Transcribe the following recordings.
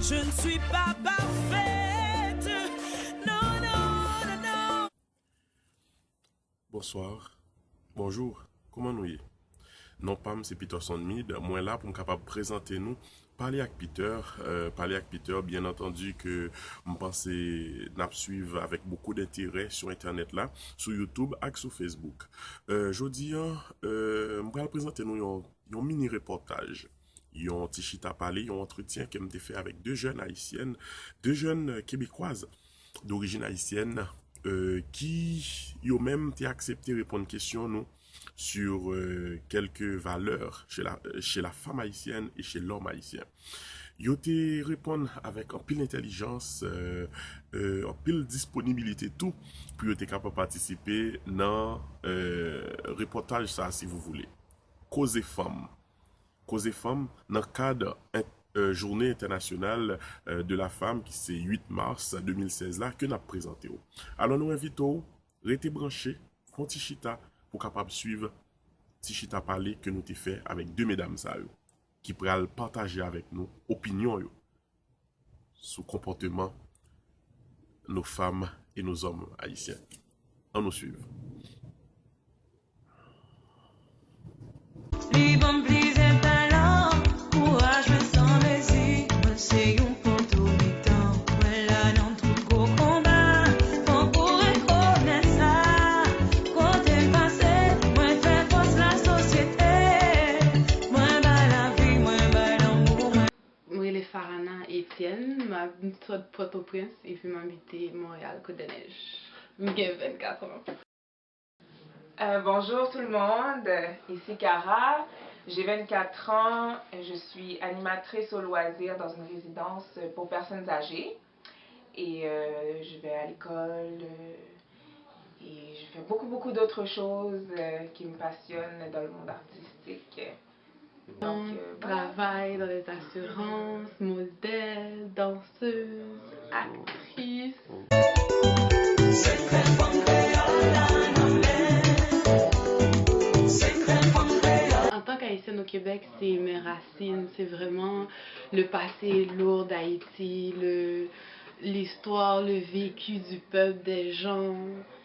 Je ne suis pas parfaite. Non, non, non, non. Bonsoir, bonjour, comment nous y? Non pam, c'est Peterson Mid, moi là pour me capable présenter nous, parler avec Peter, bien entendu que je pense n'a suivre avec beaucoup d'intérêt sur internet là, sur YouTube et sur Facebook. Jodi je vais présenter nous un mini reportage. Yon petit chita parlé, un entretien que m'te fait avec deux jeunes haïtiennes, deux jeunes québécoises d'origine haïtienne qui ont même accepté de répondre à question nous sur quelques valeurs chez la femme haïtienne et chez l'homme haïtien. Yo te répondre avec un pile intelligence, un pile disponibilité tout pour yo te capable participer dans reportage ça si vous voulez. Cause femme dans le cadre journée internationale de la femme qui c'est 8 mars 2016 là que nous avons présenté. Alors nous invitons rester branchés, font Tichita pour capable suivre Tichita parler que nous avons fait avec deux mesdames ça qui pourraient partager avec nous opinion sur le comportement de nos femmes et nos hommes haïtiens. On nous suivre. Ma de Port-au-Prince et puis m'habiter Montréal, Côte-des-Neiges. J'ai 24 ans. Bonjour tout le monde, ici Cara, j'ai 24 ans, je suis animatrice au loisir dans une résidence pour personnes âgées et je vais à l'école et je fais beaucoup d'autres choses qui me passionnent dans le monde artistique. Donc, travaille dans les assurances, modèle, danseuse, actrice. En tant qu'haïtienne au Québec, c'est mes racines, c'est vraiment le passé lourd d'Haïti, l'histoire, le vécu du peuple, des gens.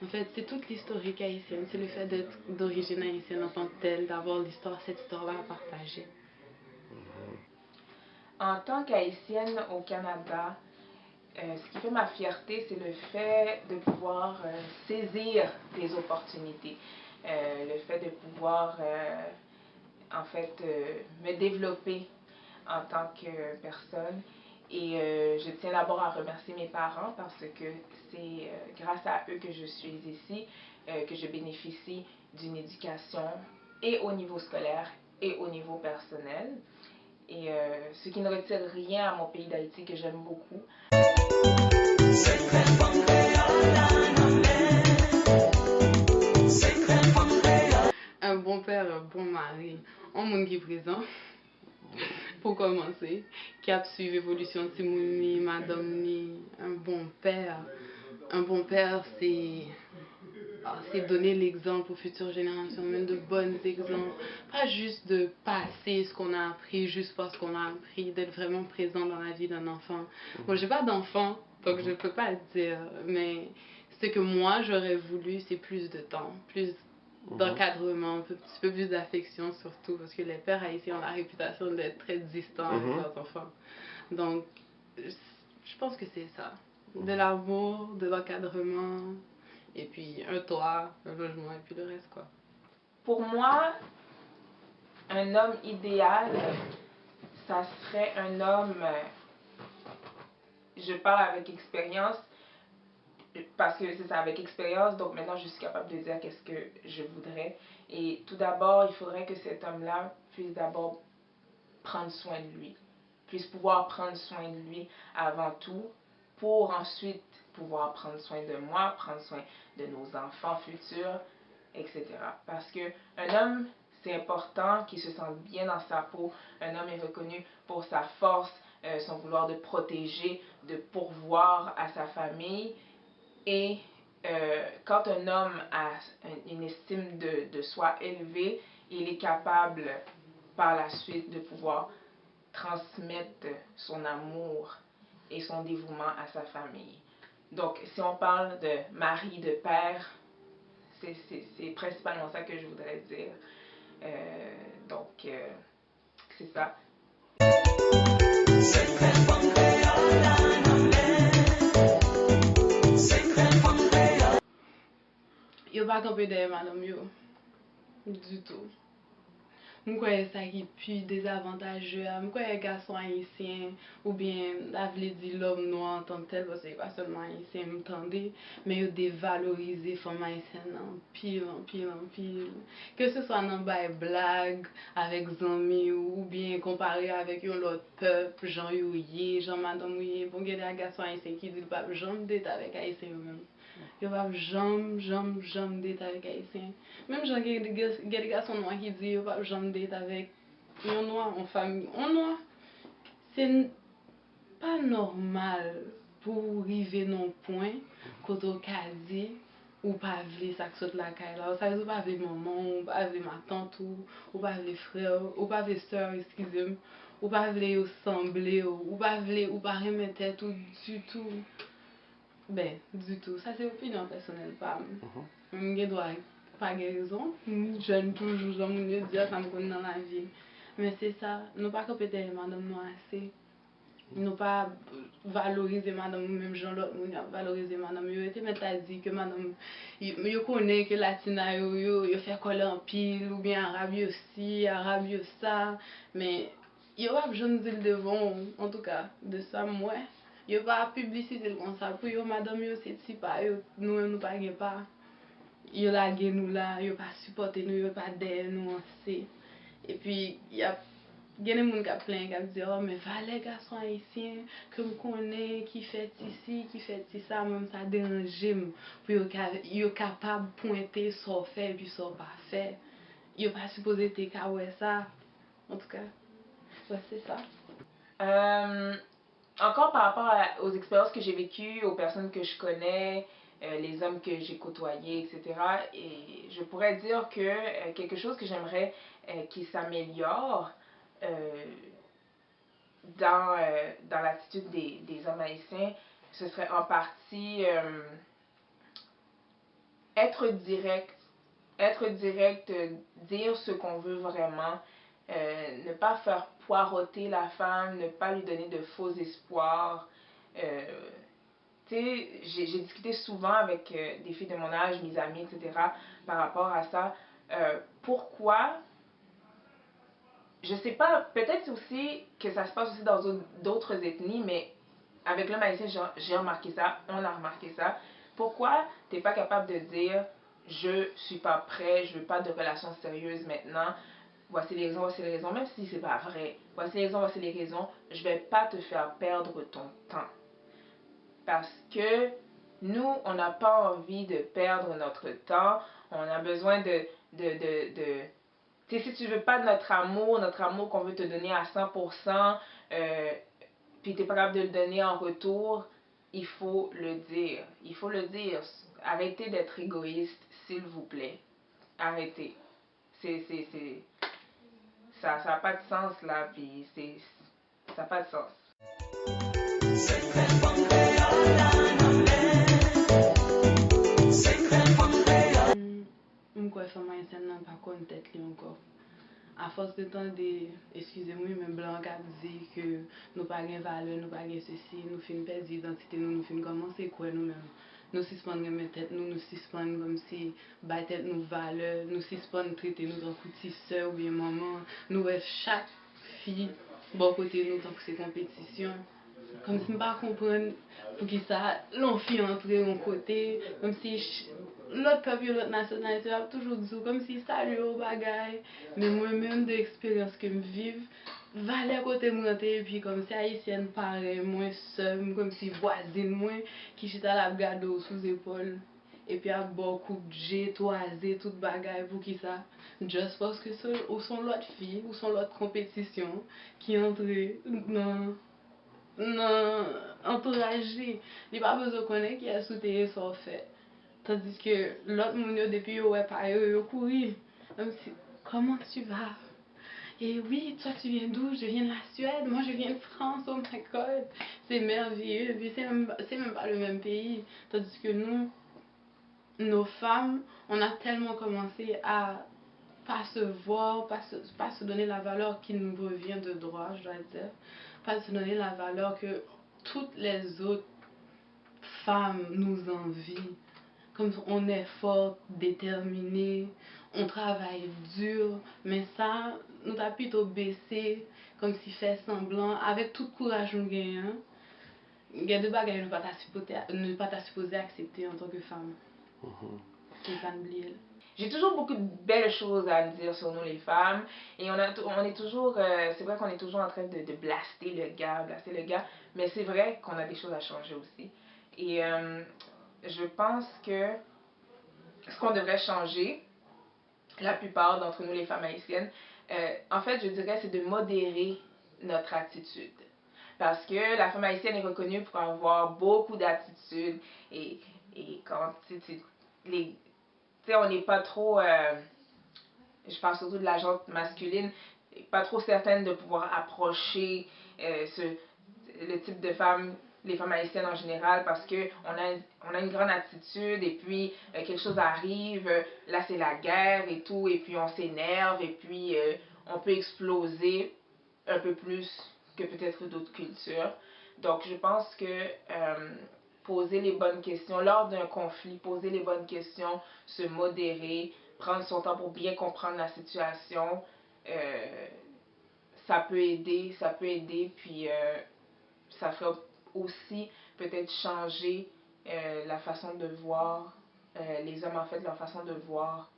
En fait, c'est toute l'historique haïtienne. C'est le fait d'être d'origine haïtienne en tant que telle, d'avoir cette histoire-là à partager. En tant qu'haïtienne au Canada, ce qui fait ma fierté, c'est le fait de pouvoir saisir des opportunités. Le fait de pouvoir, en fait, me développer en tant que personne. Et je tiens d'abord à remercier mes parents parce que c'est grâce à eux que je suis ici, que je bénéficie d'une éducation et au niveau scolaire et au niveau personnel. Et ce qui ne retire rien à mon pays d'Haïti que j'aime beaucoup. Un bon père, un bon mari, un monde qui est présent. Pour commencer, qui a suivi l'évolution de Timouni, Madame Ni, un bon père. Un bon père, c'est donner l'exemple aux futures générations, même de bons exemples. Pas juste de passer ce qu'on a appris juste parce qu'on a appris, d'être vraiment présent dans la vie d'un enfant. Moi, j'ai pas d'enfant, donc je peux pas le dire, mais ce que moi j'aurais voulu, c'est plus de temps, plus d'encadrement, un petit peu plus d'affection surtout, parce que les pères haïtiens ont la réputation d'être très distants avec leurs enfants. Donc, je pense que c'est ça. De l'amour, de l'encadrement, et puis un toit, un logement, et puis le reste, quoi. Pour moi, un homme idéal, ça serait un homme, je parle avec expérience, parce que c'est ça, avec expérience, donc maintenant je suis capable de dire qu'est-ce que je voudrais. Et tout d'abord, il faudrait que cet homme-là puisse d'abord prendre soin de lui, puisse pouvoir prendre soin de lui avant tout, pour ensuite pouvoir prendre soin de moi, prendre soin de nos enfants futurs, etc. Parce qu'un homme, c'est important qu'il se sente bien dans sa peau. Un homme est reconnu pour sa force, son vouloir de protéger, de pourvoir à sa famille et quand un homme a une estime de soi élevée, il est capable par la suite de pouvoir transmettre son amour et son dévouement à sa famille. Donc, si on parle de mari, de père, c'est principalement ça que je voudrais dire. Donc, c'est ça. Yo pa kampe derrière madame yo. Du tout. Mwen kwaye sa ki pi dezavantageux. Mwen kwaye garçon haïtien ou bien la vle di l'homme noir en tant que tel, parce que pas seulement haïtien m'tende, mais yo dévalorize femme haïtienne en pile. Que ce soit nan bay blague avec zami ou bien comparé avec yon lot peuple, jan yo ye, jan madame ye, bon gen de garçon haïtien qui dit pas jamais date avec haïtien yo même. Yo pa jam date avec haïtien. Même jan gen de garçon noir qui dit yo pa jam date avec yon noir en famille. On noir, c'est pas normal pour arriver non point koto ka di ou pa vle sak sot la kay la. Ça veut dire ou pa vle maman, ou pa vle ma tante ou pa vle frère, ou pa vle sœur, excusez-moi, ou pa vle yo semble, ou pa vle ou pa reme tête ou du tout. Ben, du tout. Ça, c'est opinion personnelle, pas. Je dois pas raison. Jeune toujours, j'aime mieux dire ça me connaît dans la vie. Mais c'est ça. Nous pas compéter madame nous assez. Nous pas valoriser madame ou même Jean l'autre nous valoriser madame. Yo était mais t'as dit que madame yo connaît que latina yo fait coller en pile ou bien arabe yo aussi, arabe yo ça, mais yo pas jeune dire devant en tout cas de ça moi. Yo pa publicité comme ça pour yo madame yo c'est si pas yo nous pas gen pas. Yo la gen nous là, yo pas supporter nous, yo pas derrière nous assez. Et puis y a gen moun qui plein qui dit oh mais valait garçon haïtien que me connaît qui fait ici, qui fait ça même ça dérange pour yo capable pointer ça fait puis ça pas fait. Yo pas supposé te ka ouais ça. En tout cas, ouais, c'est ça. Encore par rapport aux expériences que j'ai vécues, aux personnes que je connais, les hommes que j'ai côtoyés, etc. Et je pourrais dire que quelque chose que j'aimerais qui s'améliore dans l'attitude des hommes haïtiens, ce serait en partie être direct, dire ce qu'on veut vraiment, ne pas faire poireauter la femme, ne pas lui donner de faux espoirs. J'ai discuté souvent avec des filles de mon âge, mes amis, etc., par rapport à ça. Pourquoi? Je sais pas, peut-être aussi que ça se passe aussi dans d'autres ethnies, mais avec l'homme haïtien, j'ai remarqué ça, on a remarqué ça. Pourquoi t'es pas capable de dire je suis pas prêt, je veux pas de relation sérieuse maintenant, voici les raisons, même si c'est pas vrai, voici les raisons, je vais pas te faire perdre ton temps. Parce que nous, on n'a pas envie de perdre notre temps, on a besoin tu sais, si tu veux pas de notre amour qu'on veut te donner à 100%, puis tu n'es pas capable de le donner en retour, il faut le dire. Il faut le dire. Arrêtez d'être égoïste, s'il vous plaît. Arrêtez. Ça n'a pas de sens là, puis ça n'a pas de sens. Mwen kwa fama yon sen nan pa kon tèt li encore. À force de temps de, excusez-moi, même blanc qui dit que nous pas de valeur, nous pas de ceci, nous fin perdre l'identité, nous fin commencer quoi nous-mêmes. Nous suspendre mes têtes, nous suspendre comme si battre tête nous valeur, nous suspendre traiter nous en petite sœur ou bien maman, nous chaque fille bon côté nous tant que c'est compétition. Comme si je ne pas comprendre pour qui ça, l'enfant entrer en côté, comme si l'autre peuple, l'autre nationalité a toujours dit comme si ça lui au bagay. Mais moi-même de l'expérience que je vive, valait côté moi et puis comme si haïtienne pareil, moi seul, comme si voisine moi qui chita la garde sous épaule. Et puis à beaucoup de jet, toisé, toute bagaille pour qui ça. Juste parce que ou sont l'autre fille, ou sont l'autre compétition qui entre dans non entouragé. Il n'y a pas besoin de connaître qui a sauté son fait. Tandis que l'autre moun yo, depuis yo, ouais, pas yo couru. Comme si, comment tu vas? Et oui, toi tu viens d'où? Je viens de la Suède, moi je viens de France, oh my god. C'est merveilleux, puis c'est même pas le même pays. Tandis que nous, nos femmes, on a tellement commencé à pas se voir, pas se donner la valeur qui nous revient de droit, je dois dire. Pas se donner la valeur que toutes les autres femmes nous envient. Comme on est forte, déterminée, on travaille dur, mais ça, nous a plutôt baissé, comme si fait semblant, avec tout courage nous gagnons. Il y a deux bagages nous pas supposé accepter en tant que femme. C'est pas oublier. J'ai toujours beaucoup de belles choses à dire sur nous les femmes et on est toujours, c'est vrai qu'on est toujours en train de blaster le gars, mais c'est vrai qu'on a des choses à changer aussi. Et je pense que ce qu'on devrait changer, la plupart d'entre nous les femmes haïtiennes, en fait je dirais c'est de modérer notre attitude. Parce que la femme haïtienne est reconnue pour avoir beaucoup d'attitude et quand on n'est pas trop, je parle surtout de la gente masculine, pas trop certaine de pouvoir approcher le type de femme, les femmes haïtiennes en général, parce qu'on a une grande attitude et puis quelque chose arrive, là c'est la guerre et tout, et puis on s'énerve et puis on peut exploser un peu plus que peut-être d'autres cultures. Donc je pense que poser les bonnes questions lors d'un conflit, poser les bonnes questions, se modérer, prendre son temps pour bien comprendre la situation, ça peut aider, puis ça ferait aussi peut-être changer la façon de voir, les hommes en fait, leur façon de voir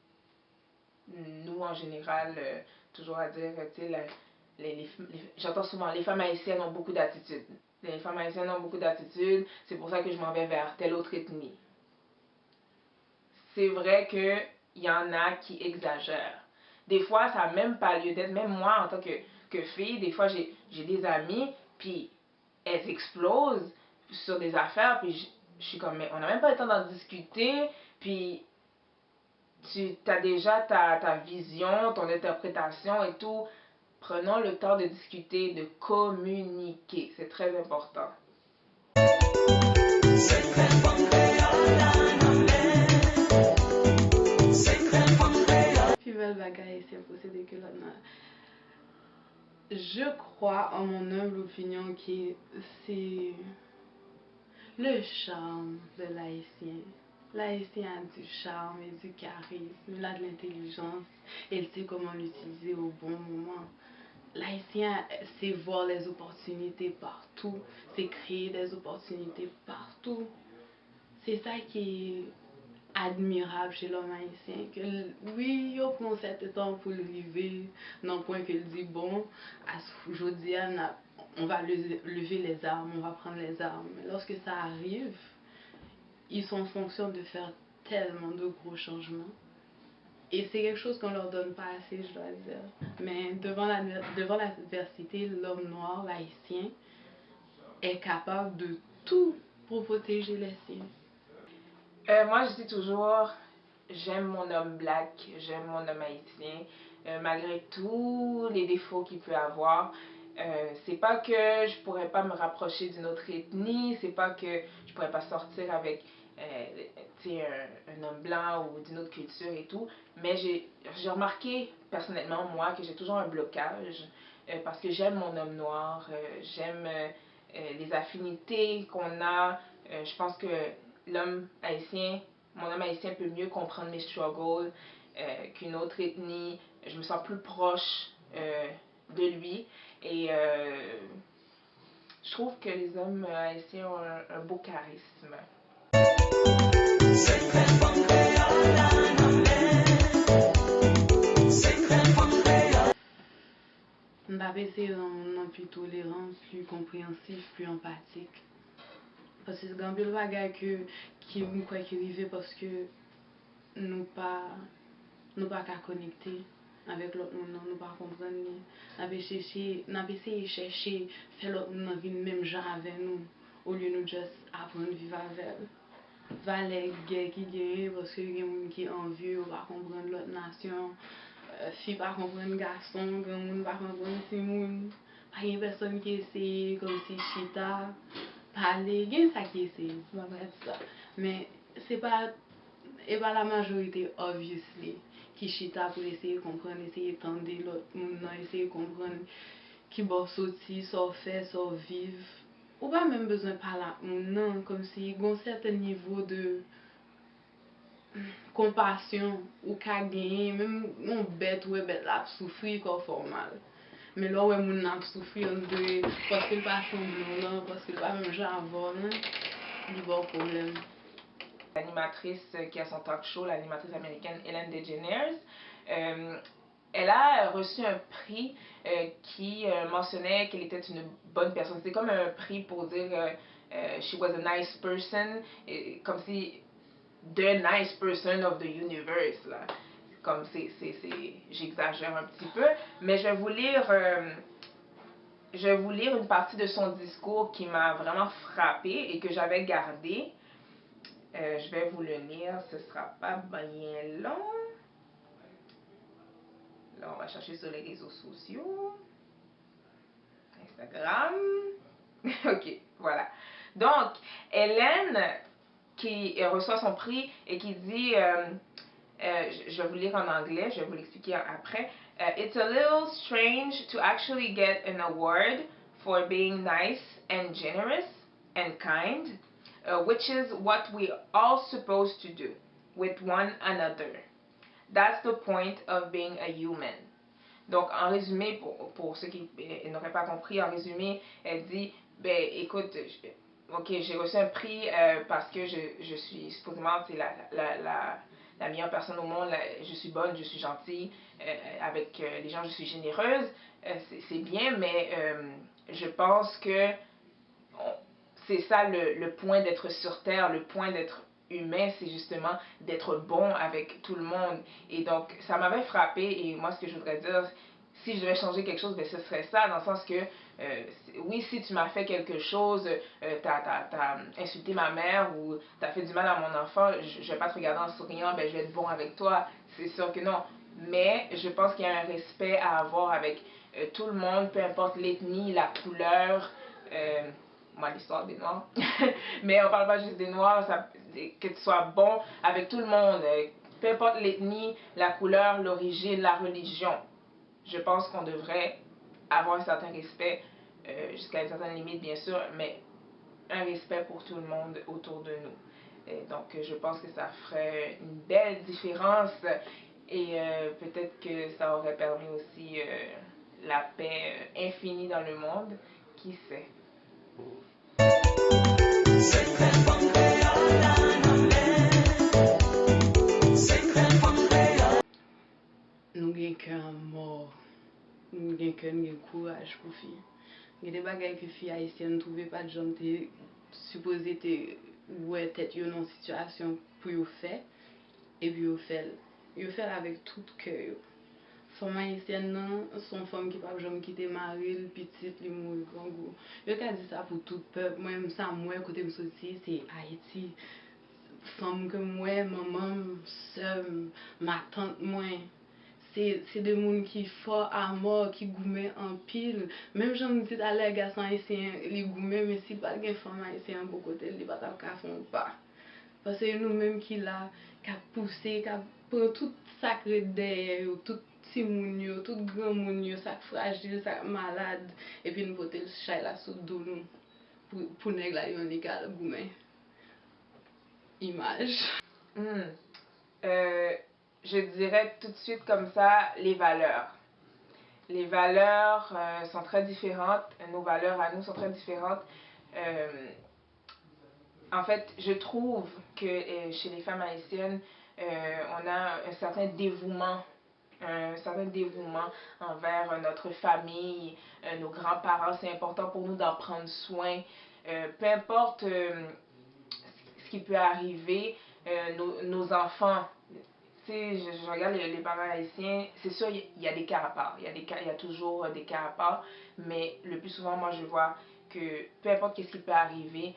nous en général, toujours à dire, tu sais, j'entends souvent, les femmes haïtiennes ont beaucoup d'attitude. Les femmes haïtiennes ont beaucoup d'attitude, c'est pour ça que je m'en vais vers telle autre ethnie. C'est vrai qu'il y en a qui exagèrent. Des fois, ça n'a même pas lieu d'être. Même moi, en tant que fille, des fois, j'ai des amies, puis elles explosent sur des affaires, puis je suis comme, mais on n'a même pas le temps d'en discuter, puis tu as déjà ta vision, ton interprétation et tout. Prenons le temps de discuter, de communiquer. C'est très important. Puis belle bagaille, c'est possédé que l'on a. Je crois, en mon humble opinion, que c'est le charme de l'haïtien. L'haïtien a du charme et du charisme, il a de l'intelligence et il sait comment l'utiliser au bon moment. L'haïtien sait voir les opportunités partout, c'est créer des opportunités partout. C'est ça qui est admirable chez l'homme haïtien, que oui, il prend certain temps pour le arriver, non point qu'il dit bon, aujourd'hui on va lever les armes, on va prendre les armes. Mais lorsque ça arrive, ils sont en fonction de faire tellement de gros changements. Et c'est quelque chose qu'on leur donne pas assez, je dois dire. Mais devant l'adversité, l'homme noir, l'haïtien, est capable de tout pour protéger les siens. Moi, je dis toujours, j'aime mon homme black, j'aime mon homme haïtien, malgré tous les défauts qu'il peut avoir. C'est pas que je pourrais pas me rapprocher d'une autre ethnie, c'est pas que je pourrais pas sortir avec un homme blanc ou d'une autre culture et tout, mais j'ai remarqué personnellement, moi, que j'ai toujours un blocage parce que j'aime mon homme noir, j'aime les affinités qu'on a. Je pense que l'homme haïtien, mon homme haïtien peut mieux comprendre mes struggles qu'une autre ethnie. Je me sens plus proche de lui et je trouve que les hommes haïtiens ont un beau charisme. On va essayer d'être plus tolérant, plus compréhensif, plus empathique. Parce que c'est un peu le bagage qui me croit qu'il arrive parce que nous pas qu'à connecter avec l'autre monde, nous pas comprendre. Nous avons essayé de chercher, faire l'autre monde vivre même genre avec nous, au lieu de juste apprendre à vivre avec elle. valet gay qui gagne parce que y a moun qui envieux, ou pas comprendre l'autre nation, fille pas comprendre garçon, grand moun pas comprendre si moun. Pas y a personne qui essaie comme si chita, parler, il y a ça qui essaie, je vais pas dire ça. Mais c'est pas et pas la majorité obviously qui chita pour essayer de comprendre, essayer d'entendre l'autre monde, essayer de comprendre qui bon sorti, ça fait, ça vivre. Ou pas même besoin de parler à non, comme si il y a un certain niveau de compassion ou qu'a gagné, même on bête ou bête là souffrir qu'on formal. Mais là où on n'a souffrir parce qu'il pas semblant, parce qu'il pas même genre avant, il y a un problème. L'animatrice qui a son talk show, l'animatrice américaine Ellen DeGeneres, elle a reçu un prix qui mentionnait qu'elle était une bonne personne. C'était comme un prix pour dire she was a nice person, et comme si the nice person of the universe là. Comme j'exagère un petit peu, mais je vais vous lire une partie de son discours qui m'a vraiment frappée et que j'avais gardé. Je vais vous le lire, ce sera pas bien long. Là, on va chercher sur les réseaux sociaux. Instagram. Ok, voilà. Donc, Hélène, qui reçoit son prix et qui dit, je vais vous lire en anglais, je vais vous l'expliquer après. It's a little strange to actually get an award for being nice and generous and kind, which is what we all supposed to do with one another. That's the point of being a human. Donc, en résumé, pour ceux qui n'auraient pas compris, en résumé, elle dit, ben écoute, ok, j'ai reçu un prix parce que je suis supposément la meilleure personne au monde, je suis bonne, je suis gentille, avec les gens je suis généreuse, c'est bien, mais je pense que c'est ça le point d'être sur Terre, le point d'être humain, c'est justement d'être bon avec tout le monde. Et donc, ça m'avait frappé, et moi, ce que je voudrais dire, si je devais changer quelque chose, ben, ce serait ça, dans le sens que, oui, si tu m'as fait quelque chose, t'as insulté ma mère, ou t'as fait du mal à mon enfant, je vais pas te regarder en souriant, ben, je vais être bon avec toi, c'est sûr que non. Mais je pense qu'il y a un respect à avoir avec tout le monde, peu importe l'ethnie, la couleur, moi l'histoire des Noirs, mais on parle pas juste des Noirs, que tu sois bon avec tout le monde, peu importe l'ethnie, la couleur, l'origine, la religion. Je pense qu'on devrait avoir un certain respect, jusqu'à une certaine limite bien sûr, mais un respect pour tout le monde autour de nous. Et donc je pense que ça ferait une belle différence et peut-être que ça aurait permis aussi la paix infinie dans le monde, qui sait. Nous avons cœur mort, nous avons cœur, nous avons courage pour faire. Il y a des bagages que les filles haïtiennes ne trouvaient pas de gens qui supposés être dans une situation pour le faire, et puis ils fait avec tout cœur. Femme haïtienne sont femmes qui ne peuvent jamais quitter mari, le petit, le mourir grand goût. Je dis ça pour tout peuple. Moi, ça, moi, côté me sorti, c'est Haïti. Femme que moi, maman, soeur, ma tante, moi. C'est des gens qui font à mort, qui gourmet en pile. Même j'en dis à les garçons haïtiens, les gourmet, mais si pas de femmes haïtiennes à beaucoup côté, les pas font pas. Parce que nous-mêmes qui là, qui a poussé, qui a pris tout sacré derrière, tout petit moun, tout grand moun, ça fragile, ça malade, et puis nous porter le chat là sous dos nous pour nèg là yon li ka gourmet. Image. Je dirais tout de suite comme ça, les valeurs. Les valeurs sont très différentes, nos valeurs à nous sont très différentes. En fait, je trouve que chez les femmes haïtiennes, on a un certain dévouement envers notre famille, nos grands-parents. C'est important pour nous d'en prendre soin. Peu importe ce qui peut arriver, nos enfants. Je regarde les parents haïtiens, c'est sûr, il y a des cas à part. Il y a toujours des cas à part. Mais le plus souvent, moi, je vois que peu importe ce qui peut arriver,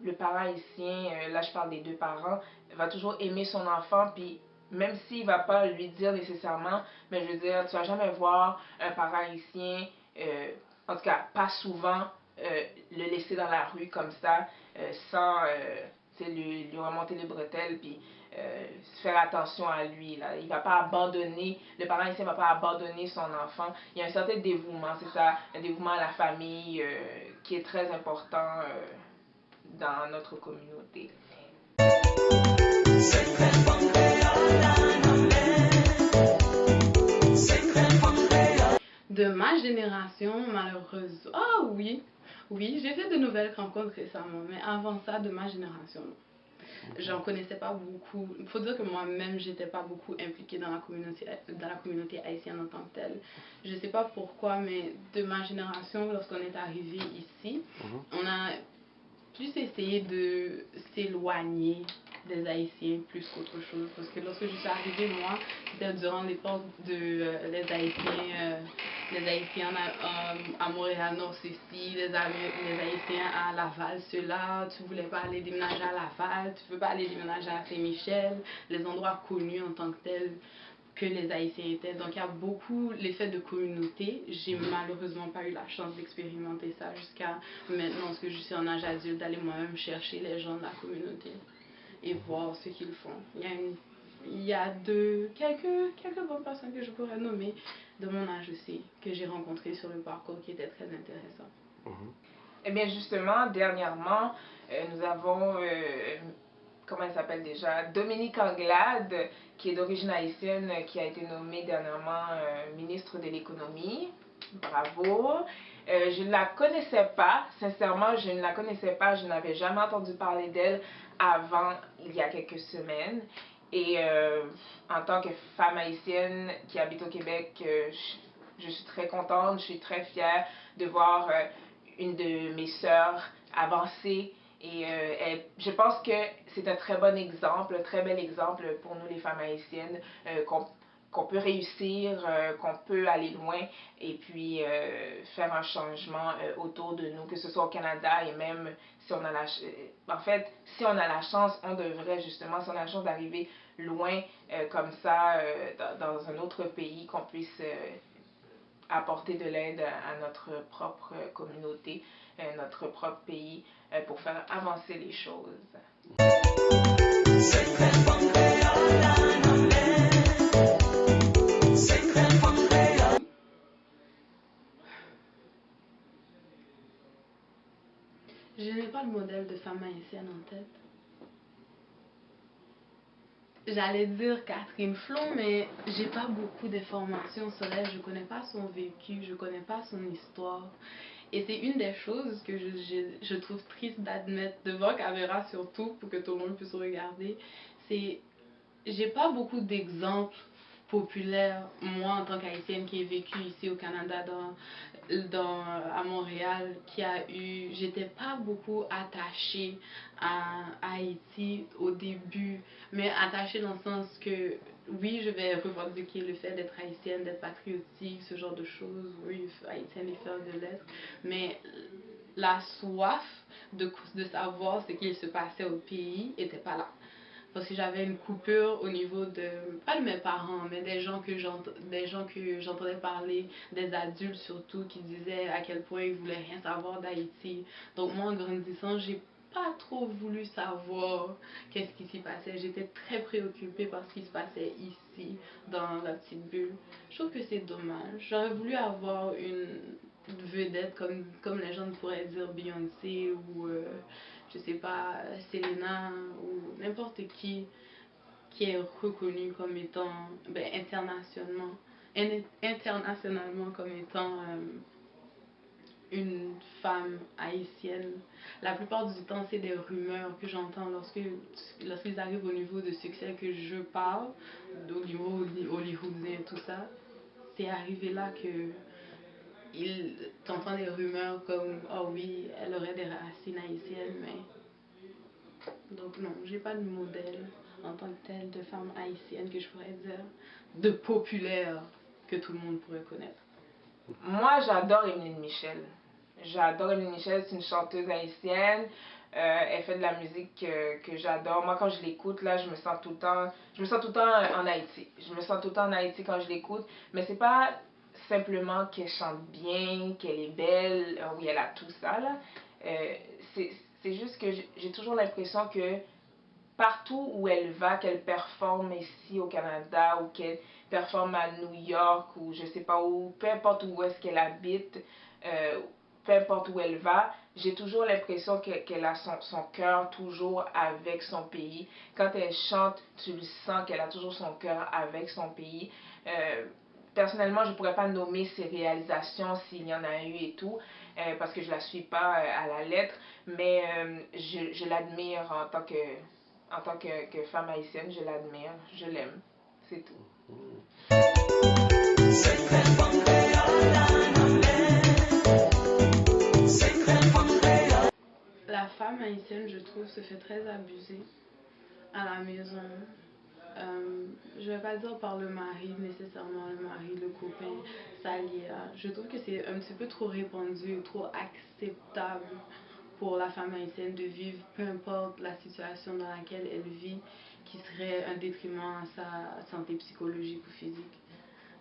le parent haïtien, là je parle des deux parents, va toujours aimer son enfant, puis même s'il va pas lui dire nécessairement, mais je veux dire, tu vas jamais voir un parent haïtien, en tout cas pas souvent, le laisser dans la rue comme ça, sans lui remonter les bretelles, puis faire attention à lui. Là. Il va pas abandonner, le parent haïtien va pas abandonner son enfant. Il y a un certain dévouement, c'est ça, un dévouement à la famille qui est très important dans notre communauté. De ma génération, malheureusement. Ah oui, oui, j'ai fait de nouvelles rencontres récemment, mais avant ça, de ma génération, non. J'en connaissais pas beaucoup. Il faut dire que moi-même, j'étais pas beaucoup impliquée dans la communauté haïtienne en tant que telle. Je sais pas pourquoi, mais de ma génération, lorsqu'on est arrivé ici, on a plus essayé de s'éloigner des Haïtiens plus qu'autre chose. Parce que lorsque je suis arrivée, moi, c'était durant l'époque de les Haïtiens à Montréal-Nord, ceci, les Haïtiens à Laval, cela. Tu voulais pas aller déménager à Laval, tu veux pas aller déménager à Saint-Michel, les endroits connus en tant que tels que les Haïtiens étaient. Donc il y a beaucoup l'effet de communauté. J'ai malheureusement pas eu la chance d'expérimenter ça jusqu'à maintenant, parce que je suis en âge adulte, d'aller moi-même chercher les gens de la communauté et voir ce qu'ils font. Il y a quelques bonnes personnes que je pourrais nommer de mon âge aussi, que j'ai rencontrées sur le parcours qui étaient très intéressants. Eh bien justement, dernièrement, nous avons comment elle s'appelle déjà, Dominique Anglade, qui est d'origine haïtienne, qui a été nommée dernièrement ministre de l'économie. Bravo. Je ne la connaissais pas, sincèrement, je ne la connaissais pas, je n'avais jamais entendu parler d'elle avant il y a quelques semaines. Et en tant que femme haïtienne qui habite au Québec, je suis très contente, je suis très fière de voir une de mes sœurs avancer. Et je pense que c'est un très bon exemple, un très bel exemple pour nous les femmes haïtiennes, qu'on peut réussir, qu'on peut aller loin et puis faire un changement autour de nous, que ce soit au Canada et même si on a en fait, si on a la chance, on devrait justement, si on a la chance d'arriver loin comme ça dans un autre pays, qu'on puisse apporter de l'aide à notre propre communauté, notre propre pays, pour faire avancer les choses. Je n'ai pas le modèle de femme haïtienne en tête. J'allais dire Catherine Flon, mais j'ai pas beaucoup d'informations sur elle. Je connais pas son vécu, je connais pas son histoire. Et c'est une des choses que je trouve triste d'admettre devant caméra, surtout pour que tout le monde puisse regarder. C'est j'ai pas beaucoup d'exemples populaires, moi en tant qu'haïtienne qui ai vécu ici au Canada, à Montréal, j'étais pas beaucoup attachée à Haïti au début, mais attachée dans le sens que oui, je vais revendiquer le fait d'être haïtienne, d'être patriotique, ce genre de choses, oui, haïtienne et faire de l'être, mais la soif de savoir ce qu'il se passait au pays était pas là. Parce que j'avais une coupure au niveau pas de mes parents, mais des gens que j'entendais parler, des adultes surtout, qui disaient à quel point ils voulaient rien savoir d'Haïti. Donc moi, en grandissant, j'ai pas trop voulu savoir qu'est-ce qui s'y passait. J'étais très préoccupée par ce qui se passait ici, dans la petite bulle. Je trouve que c'est dommage. J'aurais voulu avoir une vedette comme les gens pourraient dire Beyoncé ou je sais pas, Selena ou n'importe qui est reconnu comme étant internationalement comme étant une femme haïtienne. La plupart du temps, c'est des rumeurs que j'entends lorsqu'ils arrivent au niveau de succès que je parle, au niveau hollywoodien et tout ça. C'est arrivé là que t'entends des rumeurs comme oh oui, elle aurait des racines haïtiennes, mais donc non, j'ai pas de modèle en tant que tel de femme haïtienne que je pourrais dire de populaire que tout le monde pourrait connaître. Moi, j'adore Emeline Michel. J'adore Emeline Michel, c'est une chanteuse haïtienne. Elle fait de la musique que j'adore. Moi, quand je l'écoute, là, je me sens tout le temps en Haïti. Je me sens tout le temps en Haïti quand je l'écoute. Mais c'est pas simplement qu'elle chante bien, qu'elle est belle, oui, elle a tout ça, là. C'est juste que j'ai toujours l'impression que partout où elle va, qu'elle performe ici au Canada ou qu'elle performe à New York ou je sais pas où, peu importe où est-ce qu'elle habite, peu importe où elle va, j'ai toujours l'impression qu'elle a son cœur toujours avec son pays. Quand elle chante, tu le sens qu'elle a toujours son cœur avec son pays. Personnellement, je ne pourrais pas nommer ses réalisations s'il y en a eu et tout, parce que je ne la suis pas à la lettre, mais je l'admire en tant que femme haïtienne, je l'admire, je l'aime, c'est tout. La femme haïtienne, je trouve, se fait très abuser à la maison. Je vais pas dire par le mari nécessairement, le mari, le copain, ça lié à. Je trouve que c'est un petit peu trop répandu, trop acceptable pour la femme haïtienne de vivre, peu importe la situation dans laquelle elle vit, qui serait un détriment à sa santé psychologique ou physique.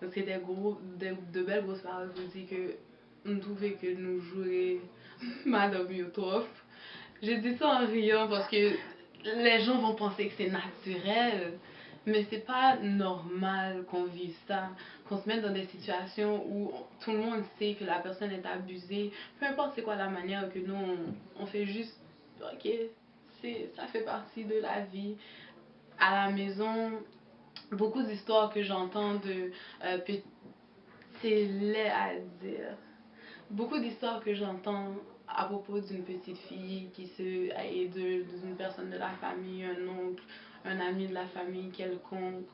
Donc c'est de belles grosses paroles pour dire que on trouvait que nous jouions Madame Yotof. Je dis ça en riant parce que les gens vont penser que c'est naturel, mais c'est pas normal qu'on vive ça, qu'on se mette dans des situations où tout le monde sait que la personne est abusée, peu importe c'est quoi la manière que nous on fait juste, ok, ça fait partie de la vie. À la maison, beaucoup d'histoires que j'entends de c'est laid à dire. Beaucoup d'histoires que j'entends à propos d'une petite fille qui est d'une personne de la famille, un oncle, un ami de la famille quelconque.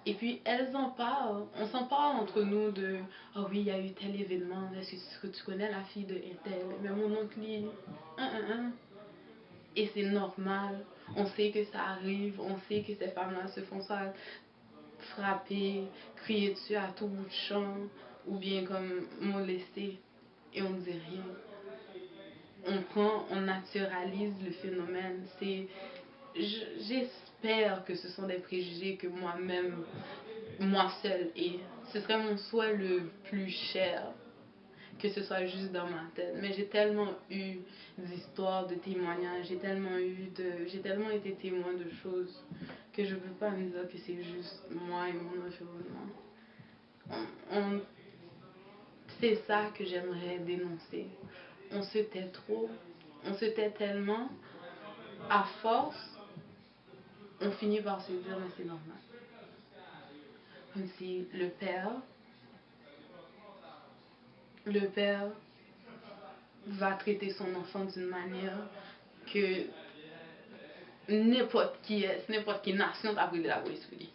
Et puis elles en parlent, on s'en parle entre nous de oh oui, il y a eu tel événement, est-ce que tu connais la fille de tel? Mais mon oncle dit et c'est normal, on sait que ça arrive, on sait que ces femmes-là se font ça frapper, crier dessus à tout bout de champ, ou bien comme molester, et on ne dit rien. On naturalise le phénomène. J'espère que ce sont des préjugés que moi-même, moi seule, et ce serait mon souhait le plus cher, que ce soit juste dans ma tête. Mais j'ai tellement eu d'histoires, de témoignages, j'ai tellement été témoin de choses que je ne peux pas me dire que c'est juste moi et mon environnement. C'est ça que j'aimerais dénoncer. On se tait trop, on se tait tellement, à force, on finit par se dire mais c'est normal. Comme si le père va traiter son enfant d'une manière que n'importe qui nation t'a pris de la police pour lui.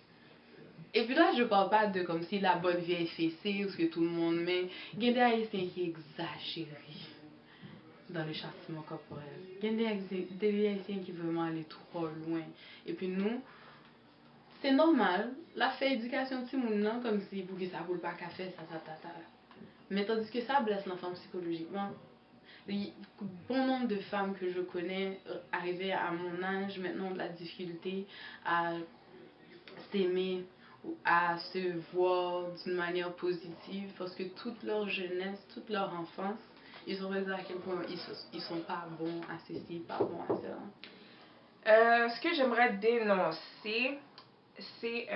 Et puis là, je parle pas de comme si la bonne vieille fessée ou ce que tout le monde met. Il y a des haïtiens qui exagèrent dans le châtiment corporel. Il y a des haïtiens qui veulent vraiment aller trop loin. Et puis nous, c'est normal. La fait éducation de monde non comme si pour que ça roule pas café, ça. Mais tandis que ça blesse l'enfant psychologiquement. Bon nombre de femmes que je connais arrivées à mon âge maintenant ont de la difficulté à s'aimer ou à se voir d'une manière positive parce que toute leur jeunesse, toute leur enfance, ils ont réalisé à quel point ils sont pas bons à ceci, pas bons à cela. Ce que j'aimerais dénoncer, c'est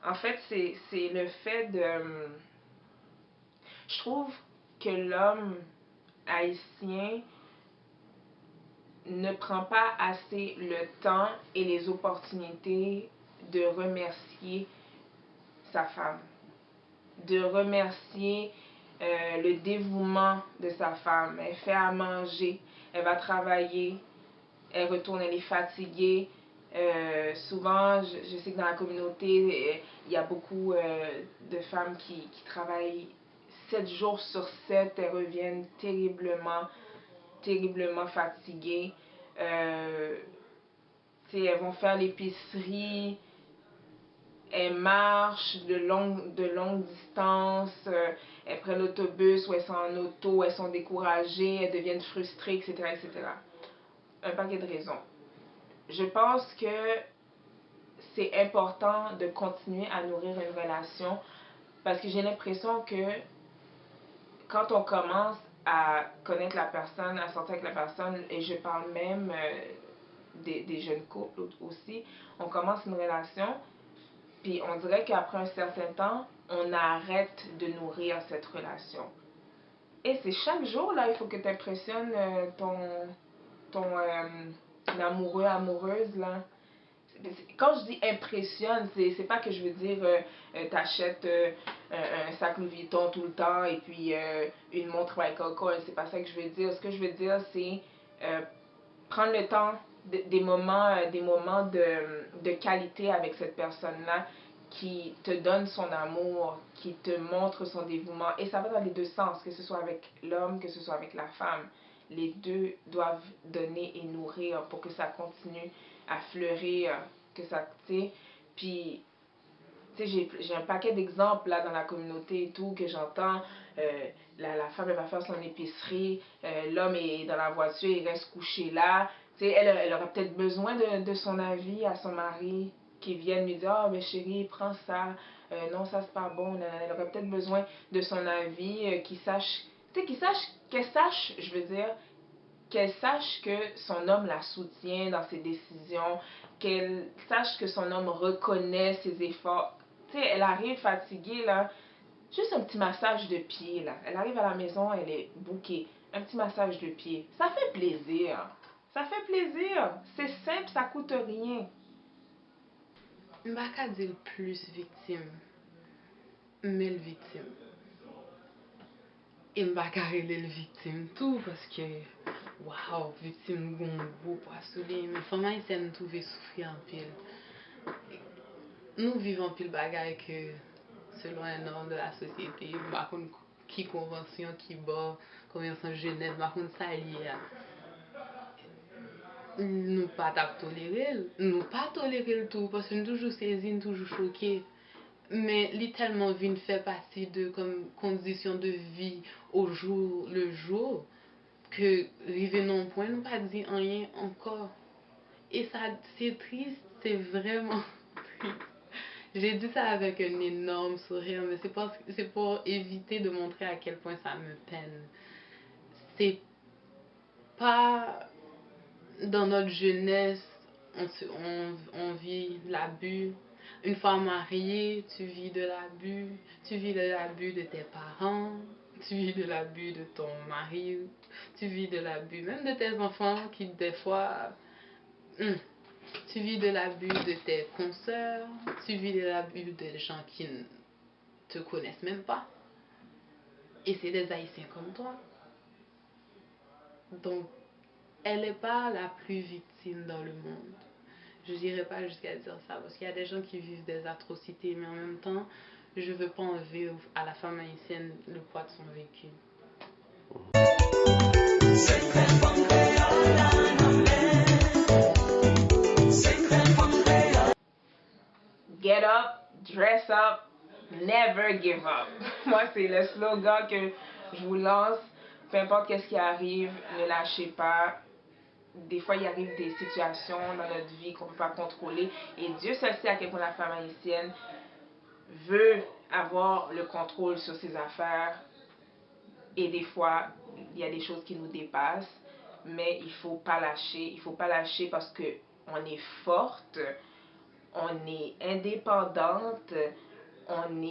en fait c'est le fait de je trouve que l'homme haïtien ne prend pas assez le temps et les opportunités de remercier sa femme, de remercier le dévouement de sa femme. Elle fait à manger, elle va travailler, elle retourne, elle est fatiguée. Souvent, je sais que dans la communauté, il y a beaucoup de femmes qui travaillent 7 jours sur 7, elles reviennent terriblement fatiguées. Elles vont faire l'épicerie, elles marchent de longues distances, elles prennent l'autobus ou elles sont en auto, elles sont découragées, elles deviennent frustrées, etc. etc. un paquet de raisons. Je pense que c'est important de continuer à nourrir une relation parce que j'ai l'impression que quand on commence à connaître la personne, à sortir avec la personne, et je parle même des jeunes couples aussi, on commence une relation, puis on dirait qu'après un certain temps, on arrête de nourrir cette relation. Et c'est chaque jour, là, il faut que tu impressionnes ton amoureux, amoureuse, là. Quand je dis impressionne, c'est pas que je veux dire t'achètes un sac Louis Vuitton tout le temps et puis une montre Michael Kors, c'est pas ça que je veux dire. Ce que je veux dire, c'est prendre le temps, des moments de qualité avec cette personne-là qui te donne son amour, qui te montre son dévouement. Et ça va dans les deux sens, que ce soit avec l'homme, que ce soit avec la femme. Les deux doivent donner et nourrir pour que ça continue à fleurir, que ça, tu sais. Puis, tu sais, j'ai un paquet d'exemples là dans la communauté et tout que j'entends. La femme, elle va faire son épicerie, l'homme est dans la voiture, il reste couché là. Tu sais, elle aurait peut-être besoin de son avis à son mari qui vienne lui dire, ah, mais chérie, prends ça, non, ça c'est pas bon. Elle aurait peut-être besoin de son avis, qu'il sache, tu sais, qu'elle sache, je veux dire, qu'elle sache que son homme la soutient dans ses décisions, qu'elle sache que son homme reconnaît ses efforts. Tu sais, elle arrive fatiguée, là, juste un petit massage de pied, là. Elle arrive à la maison, elle est bouquée. Un petit massage de pied. Ça fait plaisir. Ça fait plaisir. C'est simple, ça coûte rien. Je ne vais pas dire plus victime, mais le victime. Et je ne vais pas le victime tout parce que, waouh, victime, bon, beau poissolé. Mais femme haïtienne, nous trouvons souffrir en pile. Nous vivons pile bagaille que, selon un norme de la société, par contre, qui convention, qui bat, convention Genève, par contre, ça lié à. Nous pas tolérer, nous pas tolérer le tout parce que nous toujours saisi, nous toujours choqués. Mais littéralement vient fait partie de comme conditions de vie au jour le jour que arrivé non point nous pas dit rien encore. Et ça c'est triste, c'est vraiment triste. J'ai dit ça avec un énorme sourire, mais c'est pour éviter de montrer à quel point ça me peine. C'est pas dans notre jeunesse, on vit l'abus. Une fois marié, tu vis de l'abus. Tu vis de l'abus de tes parents. Tu vis de l'abus de ton mari. Tu vis de l'abus même de tes enfants qui, des fois, tu vis de l'abus de tes consoeurs. Tu vis de l'abus de gens qui ne te connaissent même pas. Et c'est des Haïtiens comme toi. Donc, elle n'est pas la plus victime dans le monde. Je n'irai pas jusqu'à dire ça parce qu'il y a des gens qui vivent des atrocités, mais en même temps, je ne veux pas enlever à la femme haïtienne le poids de son vécu. Get up, dress up, never give up. Moi, c'est le slogan que je vous lance. Peu importe qu'est-ce qui arrive, ne lâchez pas. Des fois, il arrive des situations dans notre vie qu'on ne peut pas contrôler. Et Dieu seul sait à quel point la femme haïtienne veut avoir le contrôle sur ses affaires. Et des fois, il y a des choses qui nous dépassent. Mais il ne faut pas lâcher. Il ne faut pas lâcher parce qu'on est forte, on est indépendante, on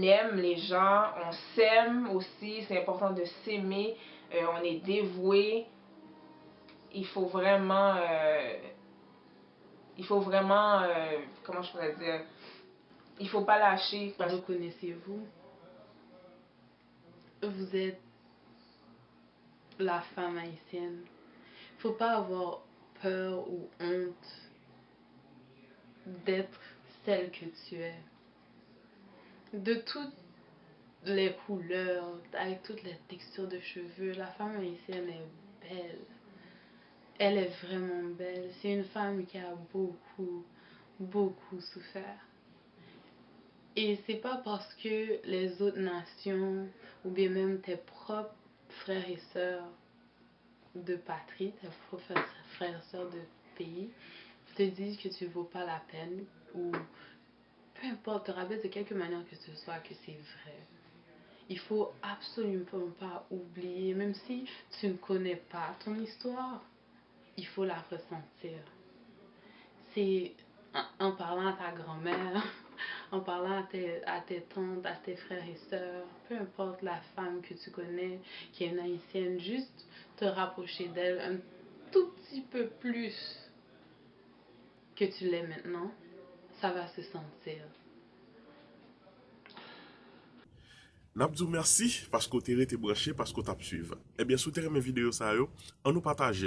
aime les gens, on s'aime aussi. C'est important de s'aimer. On est dévoué. Il faut vraiment, comment je pourrais dire, il faut pas lâcher. Reconnaissez-vous, vous êtes la femme haïtienne. Il ne faut pas avoir peur ou honte d'être celle que tu es. De toutes les couleurs, avec toutes les textures de cheveux, la femme haïtienne est belle. Elle est vraiment belle. C'est une femme qui a beaucoup, beaucoup souffert. Et c'est pas parce que les autres nations, ou bien même tes propres frères et sœurs, de patrie, tes frères et sœurs de pays, te disent que tu ne vaux pas la peine ou peu importe, te rabaisse de quelque manière que ce soit que c'est vrai. Il faut absolument pas oublier, même si tu ne connais pas ton histoire, il faut la ressentir. C'est en parlant à ta grand-mère, en parlant à tes tantes, à tes frères et sœurs, peu importe la femme que tu connais qui est une haïtienne, juste te rapprocher d'elle un tout petit peu plus que tu l'es maintenant, ça va se sentir. Nabdou merci parce que tu été branché, parce que tu as suivi. Eh bien, si vous avez mes vidéos, on nous partage.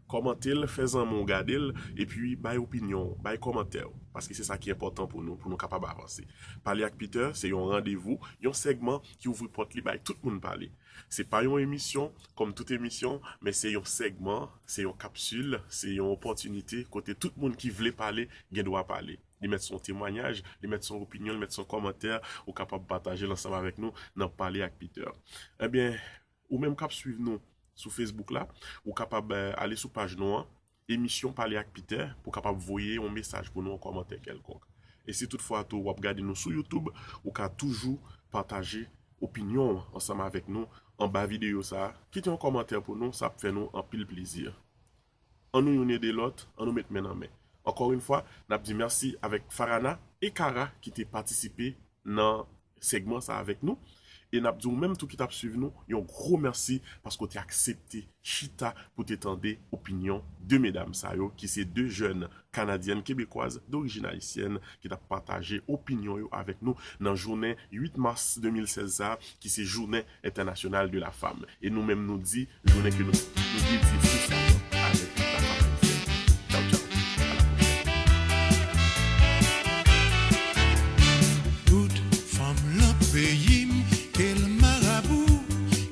Commentez-le, faites-en mon gadil, et puis, bail opinion, bail commentaire. Parce que c'est ça qui est important pour nous capables d'avancer. Parler avec Peter, c'est un rendez-vous, un segment qui ouvre porte li bail tout le monde parler. C'est pas une émission, comme toute émission, mais c'est un segment, c'est une capsule, c'est une opportunité, côté tout le monde qui veut parler, il doit parler. Il met son témoignage, il met son opinion, il met son commentaire, ou capable de partager l'ensemble avec nous, dans parler avec Peter. Eh bien, ou même cap suivre nous sur Facebook là, ou capable aller sur page noire, émission parler avec Peter, pour capable voyer un message pour nous en commentaire quelconque. Et si toutefois tu ou regarder nous sur YouTube, ou qu'à toujours partager opinion ensemble avec nous en bas vidéo ça, quittez un commentaire pour nous, ça fait nous en pile plaisir. On nous unit de l'autre, on nous met main en main. Encore une fois, n'a dit merci avec Farana et Kara qui t'ont participé dans segment ça avec nous. Et n'a dit même tout qui t'a suivi nous, un gros merci parce que tu as accepté Chita pour t'étendre opinion de mesdames Sayo qui c'est deux jeunes canadiennes québécoises d'origine haïtienne qui t'a partagé opinion avec nous dans la journée 8 mars 2016 qui c'est journée internationale de la femme. Et nous-mêmes nous dit journée que nous disons spécialement avec la femme. Pays, quel marabout,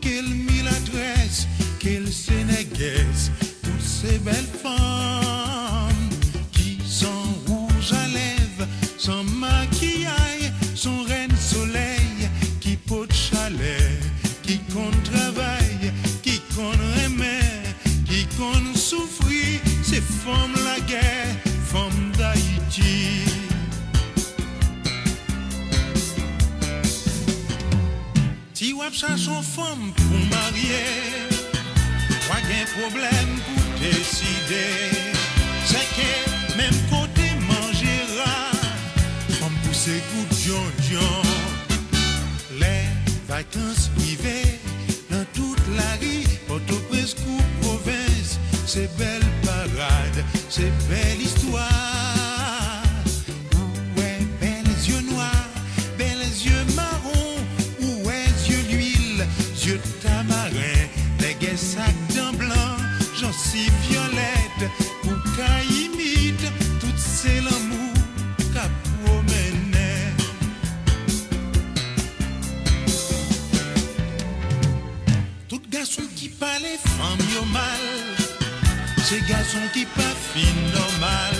quelle miladresse, quelle sénégaise, toutes ces belles femmes qui sont rouges à lèvres, sans maquillage, sont reine soleil, qui pot de chalet, qui compte travail, qui compte remet, qui compte souffrir, ces femmes la guerre, femmes d'Haïti. Si vous cherchez une femme pour marier, pas de problème pour décider. C'est que même côté mangera, femme pour ses goûts de les vacances privées dans toute la rue, Port-au-Prince ou province, c'est belle parade, c'est belle histoire. Ouais, belles yeux noirs, belles yeux marrons. Yeux tamarin, les guets sacs d'un blanc, j'en suis violette, pour qu'à imite, toutes ces l'amour qu'à promener. Tout garçon qui parle femmes yo mal, ces garçons qui pas fin normal.